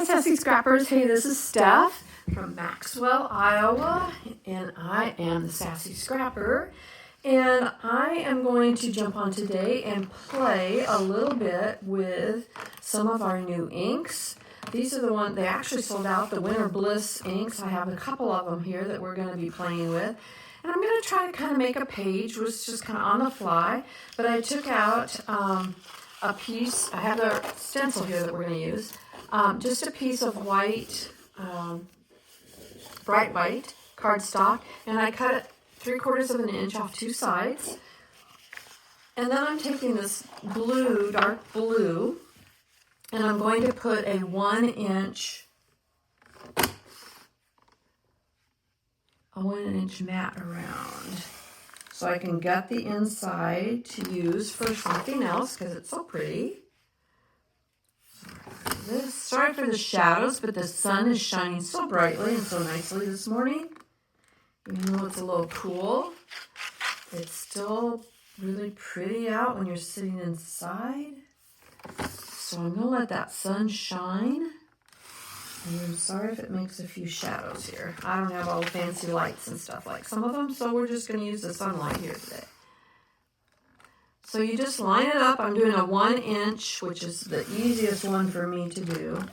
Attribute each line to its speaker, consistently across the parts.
Speaker 1: Hi, Sassy Scrappers. Hey, this is Steph from Maxwell, Iowa, and I am the Sassy Scrapper. And I am going to jump on today and play a little bit with some of our new inks. These are the ones, they actually sold out, the Winter Bliss inks. I have a couple of them here that we're going to be playing with. And I'm going to try to kind of make a page, which is just kind of on the fly. But I took out a piece, I have the stencil here that we're going to use. Just a piece of white, bright white cardstock, and I cut it 3/4 of an inch off two sides. And then I'm taking this blue, dark blue, and I'm going to put a 1 inch mat around. So I can gut the inside to use for something else because it's so pretty. Sorry for the shadows, but the sun is shining so brightly and so nicely this morning. Even though it's a little cool, it's still really pretty out when you're sitting inside. So I'm going to let that sun shine. And I'm sorry if it makes a few shadows here. I don't have all the fancy lights and stuff like some of them, so we're just going to use the sunlight here today. So you just line it up. I'm doing a 1 inch, which is the easiest one for me to do.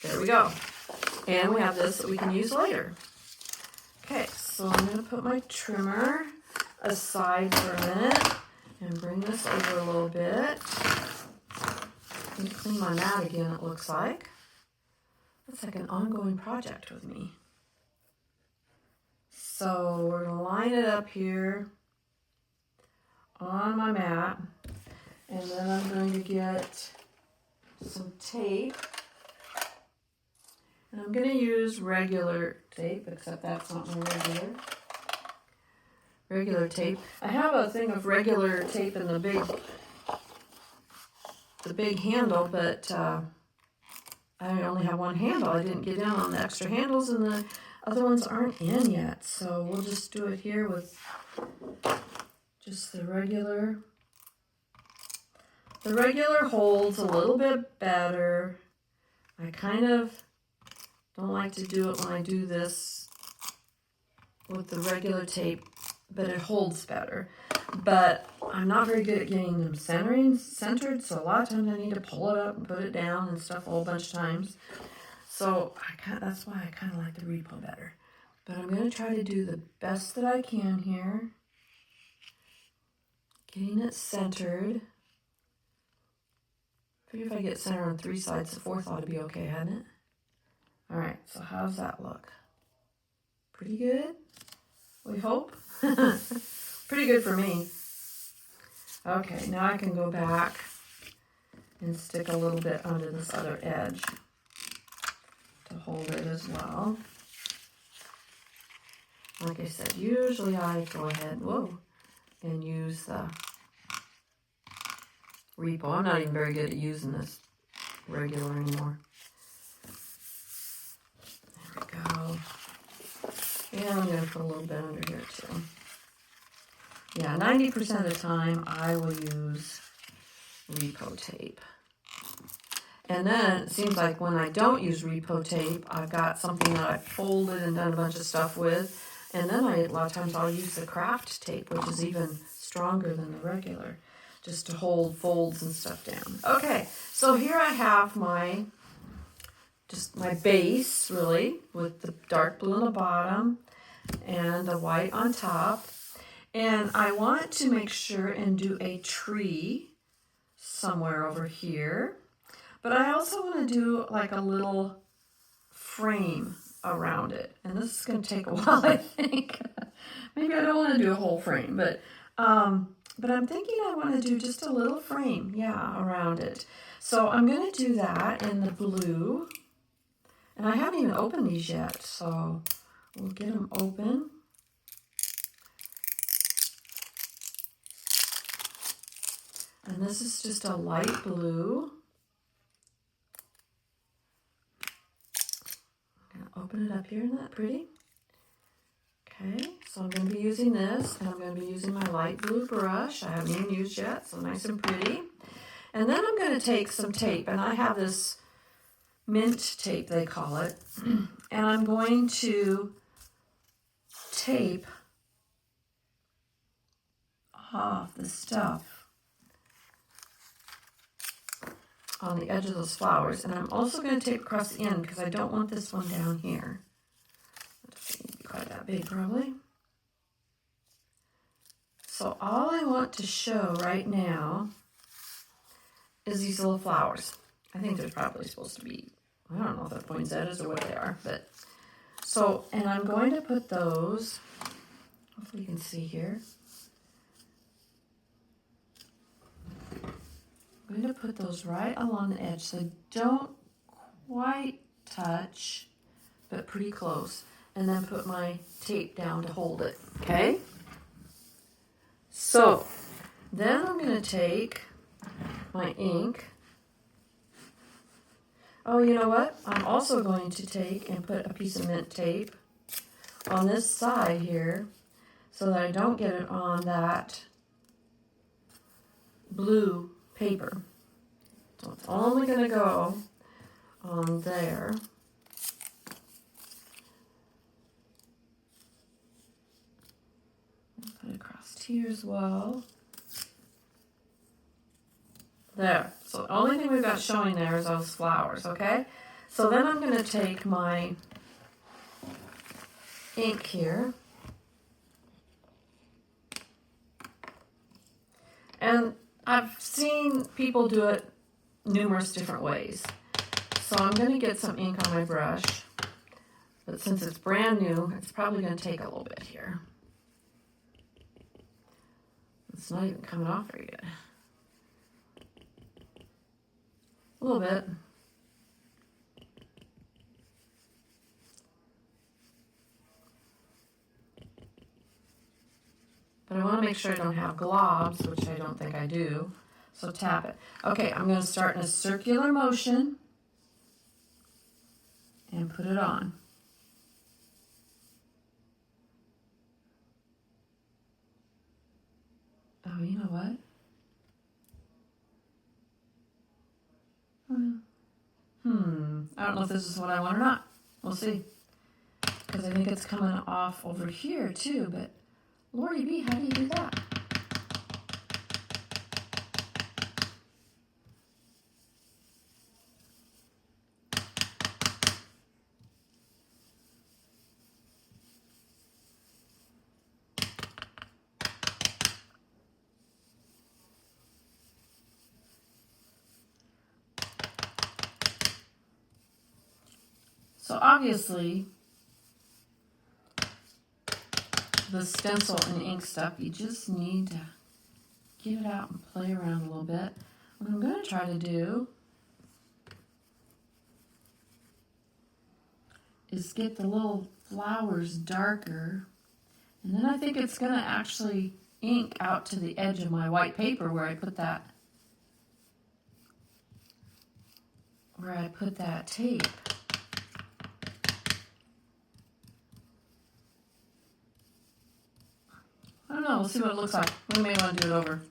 Speaker 1: There we go. And we have this that we can use later. Okay, so I'm going to put my trimmer aside for a minute and bring this over a little bit. I need to clean my mat again, it looks like. That's like an ongoing project with me. So we're going to line it up here on my mat, and then I'm going to get some tape, and I'm going to use regular tape, except that's not my regular tape. I have a thing of regular tape in the big handle, but I only have one handle. I didn't get down on the extra handles, and the other ones aren't in yet, so we'll just do it here with just the regular. The regular holds a little bit better. I kind of don't like to do it when I do this with the regular tape, but it holds better. But I'm not very good at getting them centered, so a lot of times I need to pull it up and put it down and stuff a whole bunch of times. So that's why I kind of like the repo better. But I'm going to try to do the best that I can here. Getting it centered. I figure if I get centered on 3 sides, the 4th ought to be okay, hadn't it? All right, so how's that look? Pretty good, we hope. Pretty good for me. Okay, now I can go back and stick a little bit under this other edge to hold it as well. Like I said, usually I go ahead, and use the repo. I'm not even very good at using this regular anymore. There we go. And I'm going to put a little bit under here too. Yeah, 90% of the time I will use repo tape. And then it seems like when I don't use repo tape, I've got something that I've folded and done a bunch of stuff with. And then a lot of times I'll use the craft tape, which is even stronger than the regular, just to hold folds and stuff down. Okay, so here I have my base, really, with the dark blue on the bottom and the white on top. And I want to make sure and do a tree somewhere over here. But I also want to do like a little frame around it. And this is going to take a while, I think. Maybe I don't want to do a whole frame, but I'm thinking I want to do just a little frame, around it. So I'm going to do that in the blue. And I haven't even opened these yet, so we'll get them open. And this is just a light blue. I'm going to open it up here. Isn't that pretty? Okay, so I'm going to be using this, and I'm going to be using my light blue brush. I haven't even used yet, so nice and pretty. And then I'm going to take some tape, and I have this mint tape, they call it. And I'm going to tape off the stuff on the edge of those flowers. And I'm also going to tape across the end because I don't want this one down here. It doesn't need to be quite that big, probably. So all I want to show right now is these little flowers. I think there's probably supposed to be, I don't know if they're poinsettias or what they are, but so, and I'm going to put those, hopefully you can see here. I'm going to put those right along the edge so they don't quite touch, but pretty close. And then put my tape down to hold it, okay? So, then I'm going to take my ink. Oh, you know what? I'm also going to take and put a piece of mint tape on this side here so that I don't get it on that blue paper. So it's only going to go on there. Put it across here as well. There. So the only thing we've got showing there is those flowers, okay? So then I'm going to take my ink here. And I've seen people do it numerous different ways. So I'm going to get some ink on my brush. But since it's brand new, it's probably going to take a little bit here. It's not even coming off very good. A little bit. But I want to make sure I don't have globs, which I don't think I do. So tap it. Okay, I'm going to start in a circular motion and put it on. Oh, you know what? I don't know if this is what I want or not. We'll see. Because I think it's coming off over here too, but Lordy B, how do you do that? So obviously, the stencil and ink stuff, you just need to get it out and play around a little bit. What I'm going to try to do is get the little flowers darker, and then I think it's going to actually ink out to the edge of my white paper where I put that tape. I don't know, we'll see what it looks like. We may want to do it over.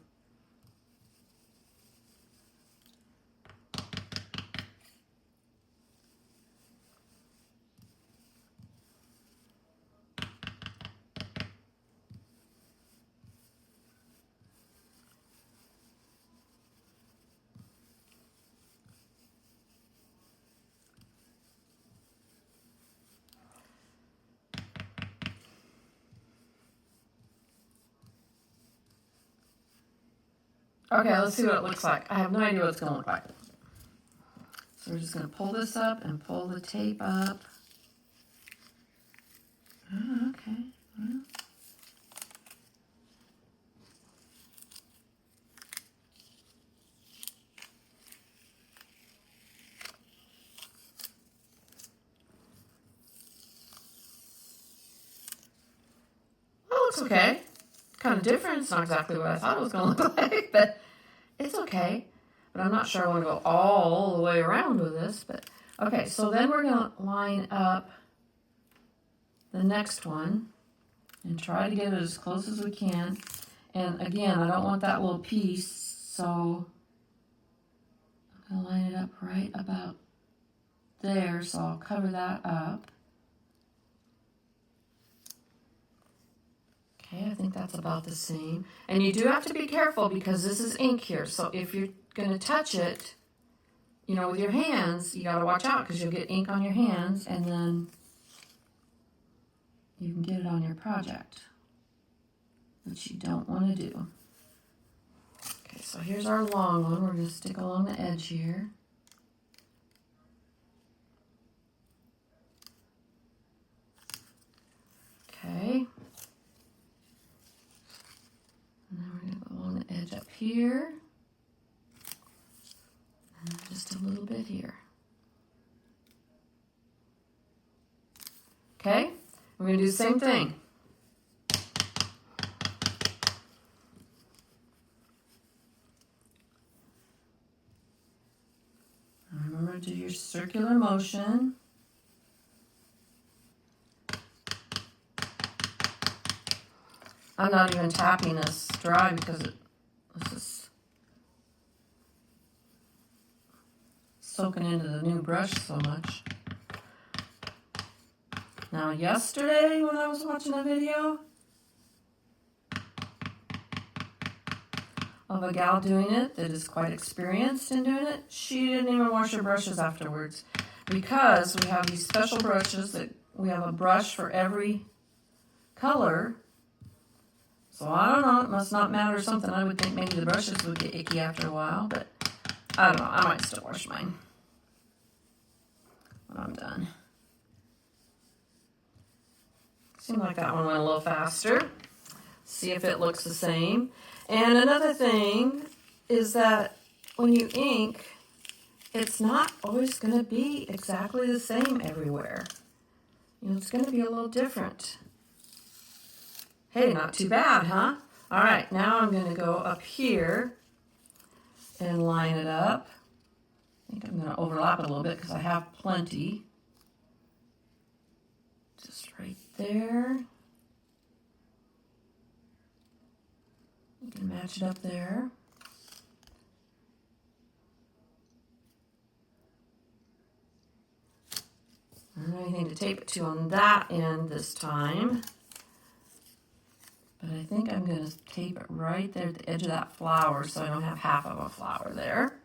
Speaker 1: Okay, let's see what it looks like. I have no idea what it's going to look like. So we're just going to pull this up and pull the tape up. Oh, okay. Well. Well, looks okay. Kind of different. It's not exactly what I thought it was going to look like, but it's okay. But I'm not sure I want to go all the way around with this. But okay, so then we're going to line up the next one and try to get it as close as we can. And again, I don't want that little piece, so I'm going to line it up right about there, so I'll cover that up. Okay, I think that's about the same. And you do have to be careful because this is ink here. So if you're going to touch it, you know, with your hands, you got to watch out because you'll get ink on your hands and then you can get it on your project, which you don't want to do. Okay, so here's our long one. We're going to stick along the edge here. Okay. And then we're going to go along the edge up here. And just a little bit here. Okay, we're going to do the same thing. Remember to do your circular motion. I'm not even tapping this dry because this is soaking into the new brush so much. Now yesterday when I was watching a video of a gal doing it that is quite experienced in doing it, she didn't even wash her brushes afterwards because we have these special brushes that we have a brush for every color. So I don't know, it must not matter or something. I would think maybe the brushes would get icky after a while, but I don't know, I might still wash mine when I'm done. Seemed like that one went a little faster. See if it looks the same. And another thing is that when you ink, it's not always going to be exactly the same everywhere. You know, it's going to be a little different. Hey, not too bad, huh? All right, now I'm going to go up here and line it up. I think I'm going to overlap it a little bit because I have plenty. Just right there. You can match it up there. I don't have anything to tape it to on that end this time. But I think I'm going to tape it right there at the edge of that flower so I don't have half of a flower there.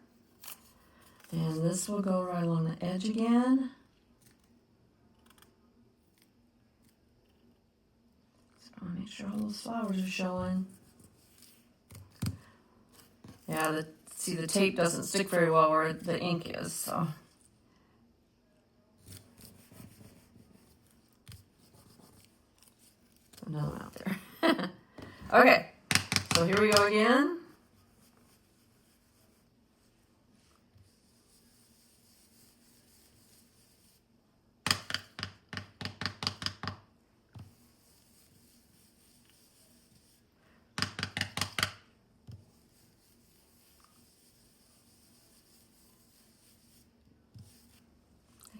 Speaker 1: And this will go right along the edge again. So I want to make sure all those flowers are showing. Yeah, see the tape doesn't stick very well where the ink is, so. Another one out there. Okay, so here we go again.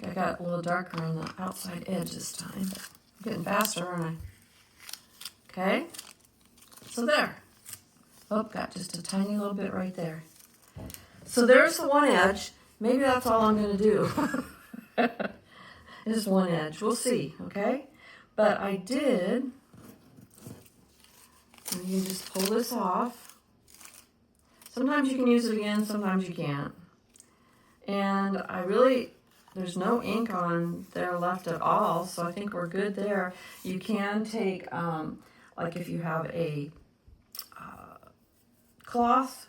Speaker 1: I got a little darker on the outside edge this time, but I'm getting faster, aren't I? Okay, so there. Oh, got just a tiny little bit right there. So there's the one edge. Maybe that's all I'm going to do. Just one edge. We'll see, okay? But I did. And you just pull this off. Sometimes you can use it again, sometimes you can't. And I really, there's no ink on there left at all, so I think we're good there. You can take, like if you have a cloth,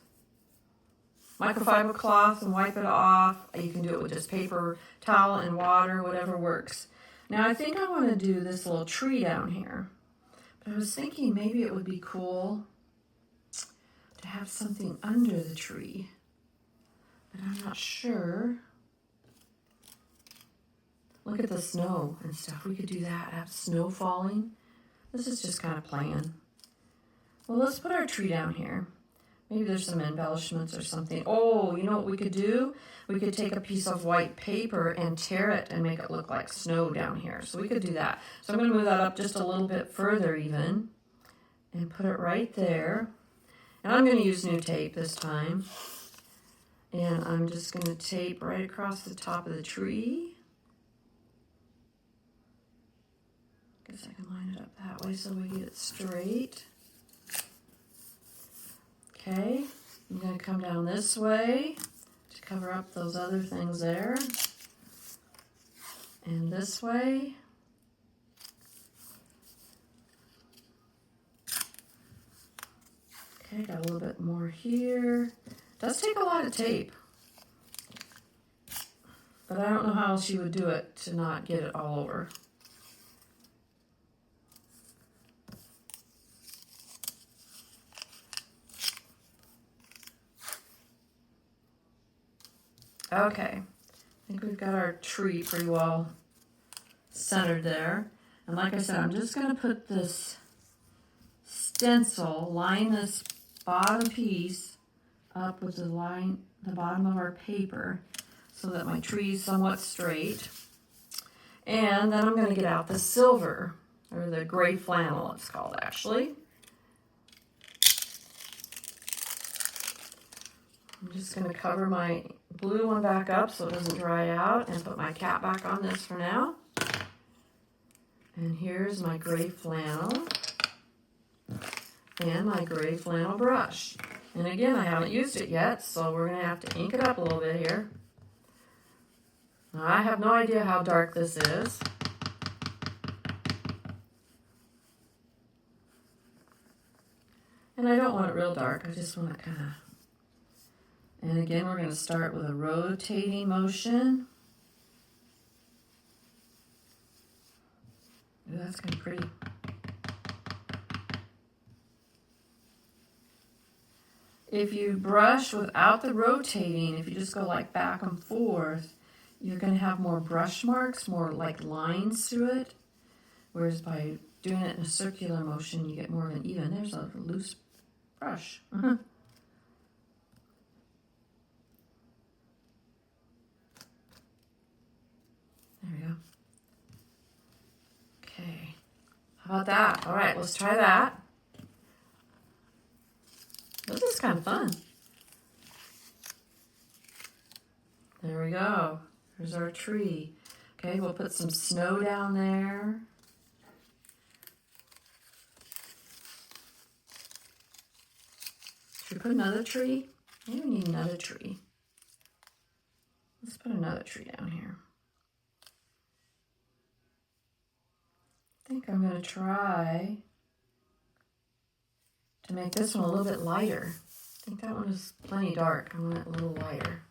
Speaker 1: microfiber cloth, and wipe it off. You can do it with just paper towel and water, whatever works. Now I think I want to do this little tree down here. But I was thinking maybe it would be cool to have something under the tree. But I'm not sure. Look at the snow and stuff. We could do that, have snow falling. This is just kind of playing. Well, let's put our tree down here. Maybe there's some embellishments or something. Oh, you know what we could do? We could take a piece of white paper and tear it and make it look like snow down here. So we could do that. So I'm going to move that up just a little bit further even and put it right there. And I'm going to use new tape this time. And I'm just going to tape right across the top of the tree. guess I can line it up that way so we get it straight. Okay, I'm going to come down this way to cover up those other things there. And this way. Okay, got a little bit more here. Does take a lot of tape. But I don't know how else you would do it to not get it all over. Okay, I think we've got our tree pretty well centered there. And like I said, I'm just going to put this stencil, line this bottom piece up with the bottom of our paper so that my tree is somewhat straight. And then I'm going to get out the silver, or the gray flannel it's called actually. I'm just going to cover my blue one back up so it doesn't dry out and put my cap back on this for now. And here's my gray flannel and my gray flannel brush. And again, I haven't used it yet, so we're going to have to ink it up a little bit here. Now, I have no idea how dark this is. And I don't want it real dark, I just want it kind of... And again, we're going to start with a rotating motion. Ooh, that's kind of pretty. If you brush without the rotating, if you just go like back and forth, you're going to have more brush marks, more like lines through it. Whereas by doing it in a circular motion, you get more of an even. There's a loose brush. There we go. Okay. How about that? All right, let's try that. This is kind of fun. There we go. There's our tree. Okay, we'll put some snow down there. Should we put another tree? Maybe we need another tree. Let's put another tree down here. I think I'm going to try to make this one a little bit lighter. I think that one is plenty dark. I want it a little lighter.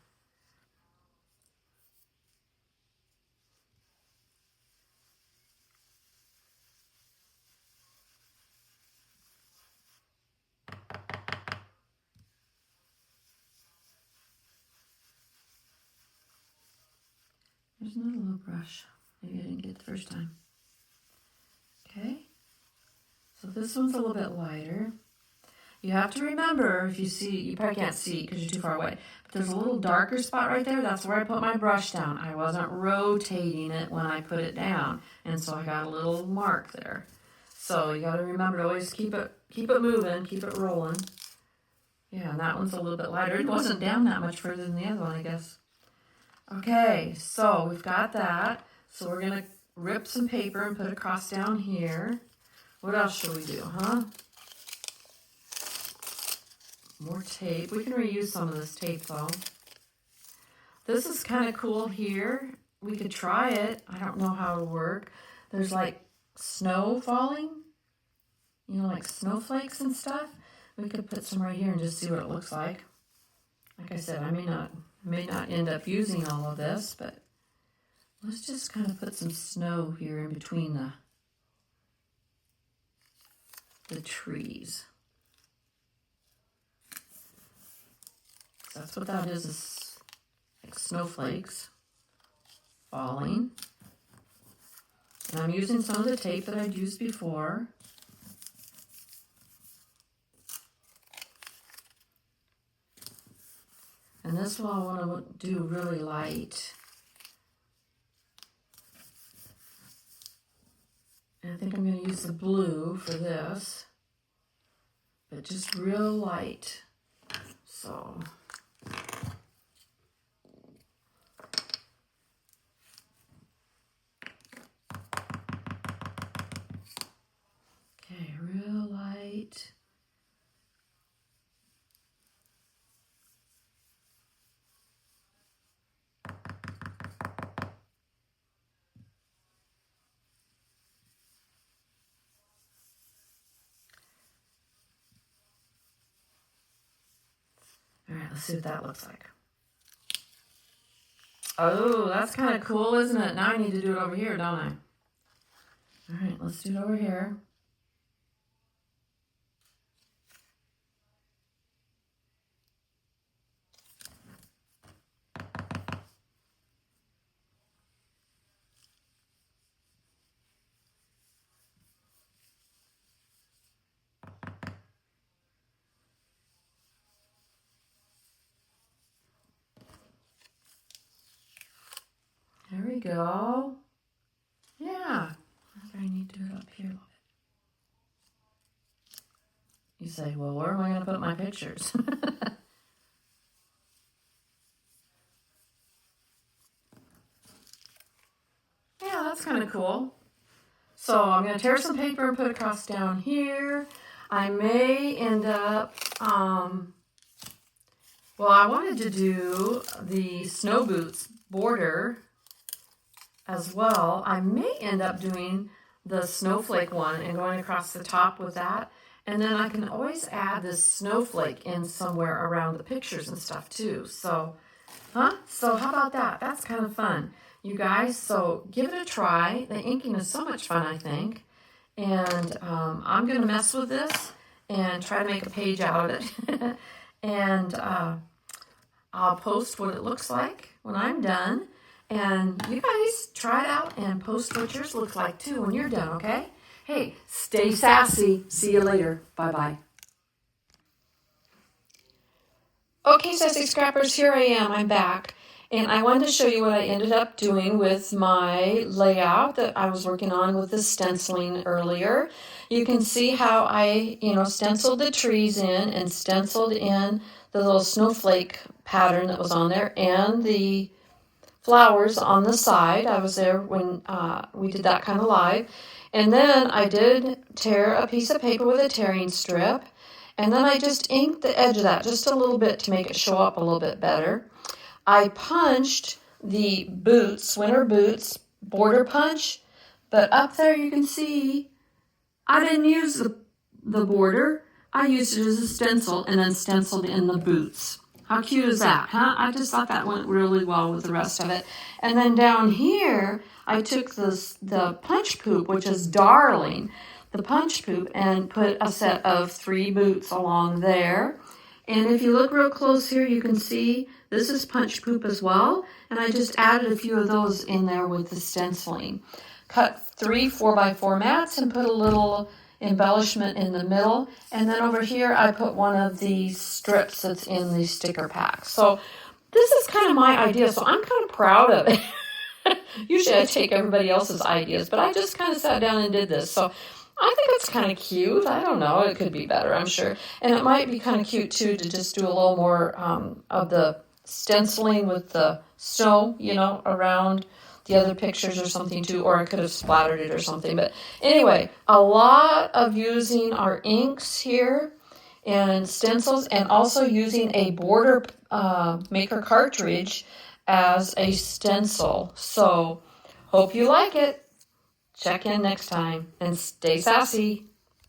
Speaker 1: There's another little brush. Maybe I didn't get it the first time. Okay, so this one's a little bit lighter. You have to remember, if you see, you probably can't see because you're too far away, but there's a little darker spot right there. That's where I put my brush down. I wasn't rotating it when I put it down, and so I got a little mark there. So you got to remember to always keep it moving, keep it rolling. Yeah, and that one's a little bit lighter. It wasn't down that much further than the other one, I guess. Okay, so we've got that. So we're going to rip some paper and put a cross down here. What else should we do, huh? More tape. We can reuse some of this tape, though. This is kind of cool here. We could try it. I don't know how it'll work. There's like snow falling. You know, like snowflakes and stuff. We could put some right here and just see what it looks like. Like I said, I may not end up using all of this, but let's just kind of put some snow here in between the trees. That's what that is like snowflakes falling. And I'm using some of the tape that I'd used before. And this one I want to do really light. And I think I'm going to use the blue for this, but just real light. So, let's see what that looks like. Oh, that's kind of cool, isn't it? Now I need to do it over here, don't I? All right, let's do it over here. There we go. Yeah. I need to do it up here a little bit. You say, well, where am I going to put my pictures? Yeah, that's kind of cool. So I'm going to tear some paper and put across down here. I may end up, well, I wanted to do the snow boots border as well. I may end up doing the snowflake one and going across the top with that. And then I can always add this snowflake in somewhere around the pictures and stuff too. So, So how about that? That's kind of fun, you guys. So give it a try. The inking is so much fun, I think. And I'm going to mess with this and try to make a page out of it. And I'll post what it looks like when I'm done. And you guys try it out and post what yours looks like too when you're done, okay? Hey, stay sassy. See you later. Bye-bye. Okay, Sassy Scrappers, here I am. I'm back. And I wanted to show you what I ended up doing with my layout that I was working on with the stenciling earlier. You can see how I, stenciled the trees in and stenciled in the little snowflake pattern that was on there and the flowers on the side. I was there when we did that kind of live. And then I did tear a piece of paper with a tearing strip. And then I just inked the edge of that just a little bit to make it show up a little bit better. I punched the boots, winter boots, border punch. But up there you can see I didn't use the border. I used it as a stencil and then stenciled in the boots. How cute is that, huh? I just thought that went really well with the rest of it. And then down here, I took the punch poop, which is darling, the punch poop, and put a set of 3 boots along there. And if you look real close here, you can see this is punch poop as well. And I just added a few of those in there with the stenciling. Cut 3 4x4 mats and put a little embellishment in the middle, and then over here I put one of these strips that's in the sticker pack. So this is kind of my idea, so I'm kind of proud of it. Usually I take everybody else's ideas, but I just kind of sat down and did this. So I think it's kind of cute. I don't know, it could be better, I'm sure. And it might be kind of cute too to just do a little more of the stenciling with the snow, around the other pictures or something too, or I could have splattered it or something. But anyway, a lot of using our inks here and stencils, and also using a border maker cartridge as a stencil. So hope you like it. Check in next time and stay sassy.